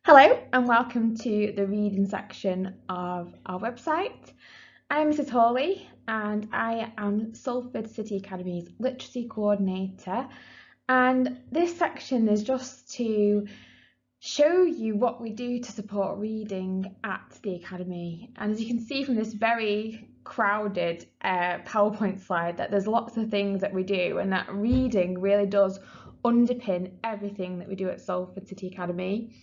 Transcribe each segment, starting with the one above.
Hello and welcome to the reading section of our website. I'm Mrs. Hawley and I am Salford City Academy's Literacy Coordinator, and this section is just to show you what we do to support reading at the Academy. And as you can see from this very crowded PowerPoint slide, that there's lots of things that we do, and that reading really does underpin everything that we do at Salford City Academy.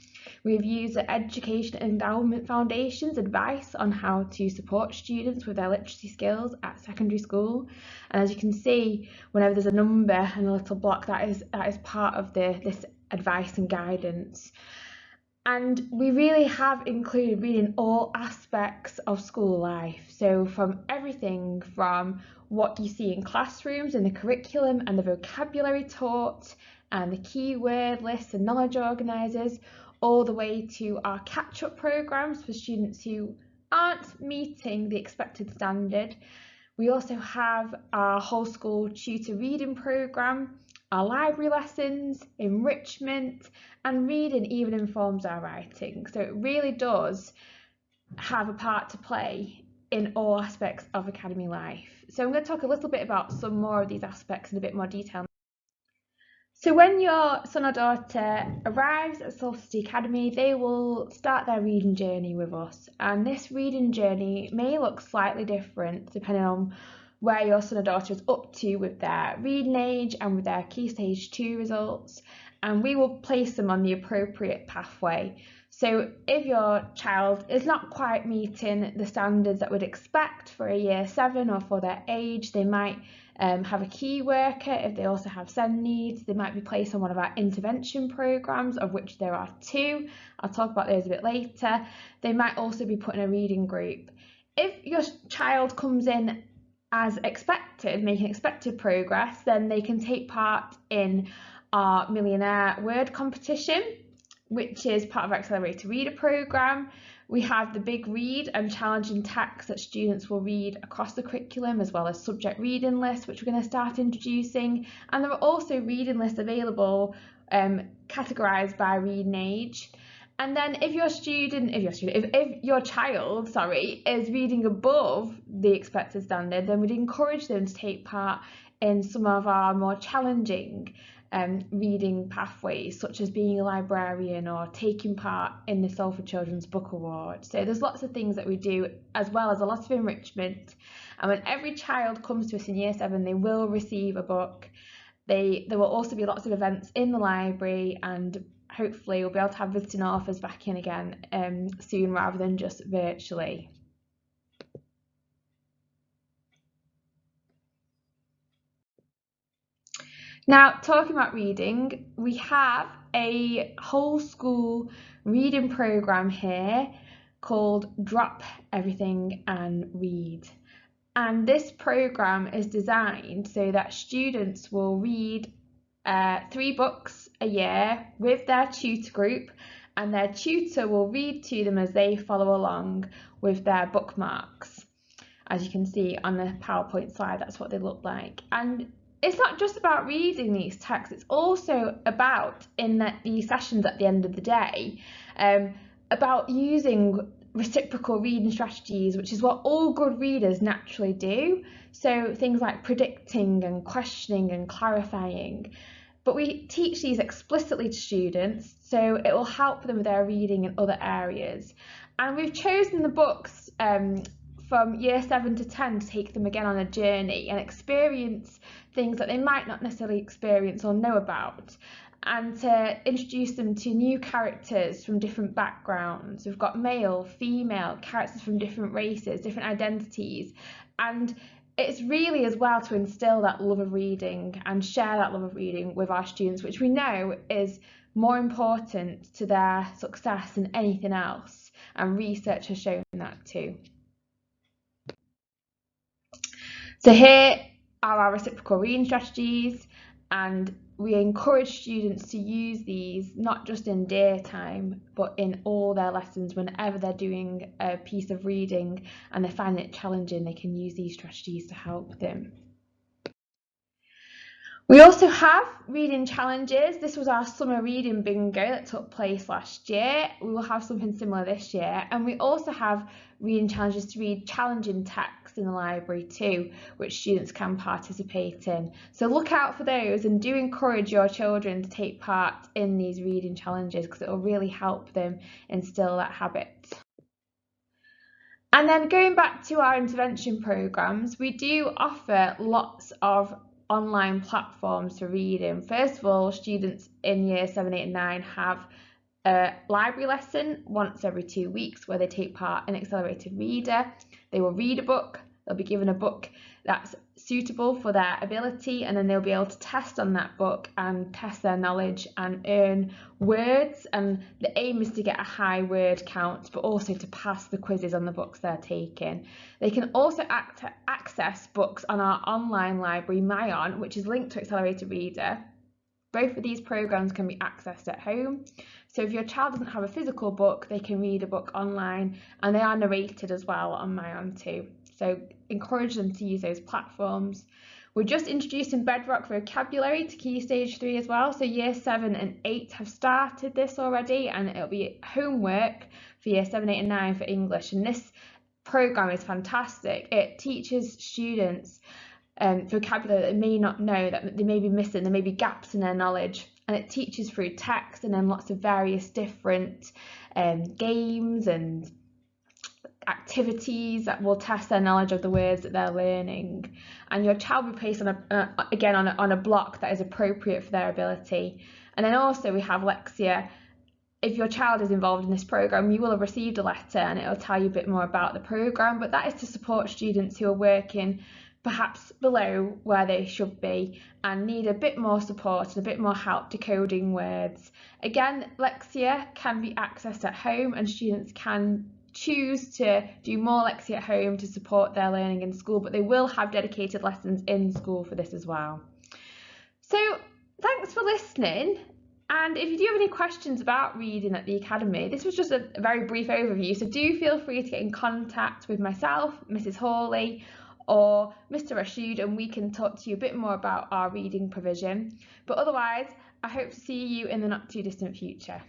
We've used the Education Endowment Foundation's advice on how to support students with their literacy skills at secondary school. And as you can see, whenever there's a number and a little block, that is part of this advice and guidance. And we really have included reading all aspects of school life. So from everything from what you see in classrooms and the curriculum and the vocabulary taught and the keyword lists and knowledge organisers, all the way to our catch-up programmes for students who aren't meeting the expected standard. We also have our whole school tutor reading programme, our library lessons, enrichment, and reading even informs our writing. So it really does have a part to play in all aspects of academy life. So I'm going to talk a little bit about some more of these aspects in a bit more detail. So when your son or daughter arrives at Salford City Academy, they will start their reading journey with us. And this reading journey may look slightly different depending on where your son or daughter is up to with their reading age and with their Key Stage 2 results. And we will place them on the appropriate pathway. So if your child is not quite meeting the standards that we'd expect for a Year 7 or for their age, they might have a key worker. If they also have SEND needs, they might be placed on one of our intervention programmes, of which there are 2. I'll talk about those a bit later. They might also be put in a reading group. If your child comes in as expected, making expected progress, then they can take part in our Millionaire Word competition, which is part of our Accelerator Reader programme. We have the Big Read and challenging text that students will read across the curriculum, as well as subject reading lists, which we're going to start introducing. And there are also reading lists available categorised by reading age. And then if your child is reading above the expected standard, then we'd encourage them to take part in some of our more challenging reading pathways, such as being a librarian or taking part in the Salford Children's Book Award. So there's lots of things that we do, as well as a lot of enrichment. And when every child comes to us in Year 7, they will receive a book. There will also be lots of events in the library, and hopefully we'll be able to have visiting authors back in again soon, rather than just virtually. Now, talking about reading, we have a whole school reading programme here called Drop Everything and Read. And this programme is designed so that students will read 3 books a year with their tutor group, and their tutor will read to them as they follow along with their bookmarks. As you can see on the PowerPoint slide, that's what they look like. And it's not just about reading these texts, it's also about, in these sessions at the end of the day, about using reciprocal reading strategies, which is what all good readers naturally do. So things like predicting and questioning and clarifying. But we teach these explicitly to students, so it will help them with their reading in other areas. And we've chosen the books from Year 7 to 10 to take them again on a journey and experience things that they might not necessarily experience or know about, and to introduce them to new characters from different backgrounds. We've got male, female, characters from different races, different identities, and it's really as well to instill that love of reading and share that love of reading with our students, which we know is more important to their success than anything else, and research has shown that too. So here are our reciprocal reading strategies, and we encourage students to use these not just in daytime, but in all their lessons. Whenever they're doing a piece of reading and they find it challenging, they can use these strategies to help them. We also have reading challenges. This was our summer reading bingo that took place last year. We will have something similar this year. And we also have reading challenges to read challenging text in the library too, which students can participate in. So look out for those and do encourage your children to take part in these reading challenges because it will really help them instill that habit. And then going back to our intervention programmes, we do offer lots of online platforms for reading. First of all, students in year 7, 8 and 9 have a library lesson once every 2 weeks where they take part in Accelerated Reader. They will read a book, they'll be given a book that's suitable for their ability, and then they'll be able to test on that book and test their knowledge and earn words. And the aim is to get a high word count, but also to pass the quizzes on the books they're taking. They can also access books on our online library, MyOn, which is linked to Accelerated Reader. Both of these programs can be accessed at home. So if your child doesn't have a physical book, they can read a book online, and they are narrated as well on MyOn too. So encourage them to use those platforms. We're just introducing Bedrock vocabulary to Key Stage 3 as well. So year 7 and 8 have started this already, and it'll be homework for year 7, 8 and 9 for English. And this program is fantastic. It teaches students vocabulary that they may not know, that they may be missing, there may be gaps in their knowledge, and it teaches through text and then lots of various different games and activities that will test their knowledge of the words that they're learning. And your child will be placed on a block that is appropriate for their ability. And then also we have Lexia. If your child is involved in this programme, you will have received a letter and it will tell you a bit more about the programme, but that is to support students who are working perhaps below where they should be and need a bit more support and a bit more help decoding words. Again, Lexia can be accessed at home, and students can choose to do more Lexia at home to support their learning in school, but they will have dedicated lessons in school for this as well. So thanks for listening. And if you do have any questions about reading at the Academy, this was just a very brief overview, so do feel free to get in contact with myself, Mrs. Hawley, or Mr. Rashid, and we can talk to you a bit more about our reading provision. But otherwise, I hope to see you in the not too distant future.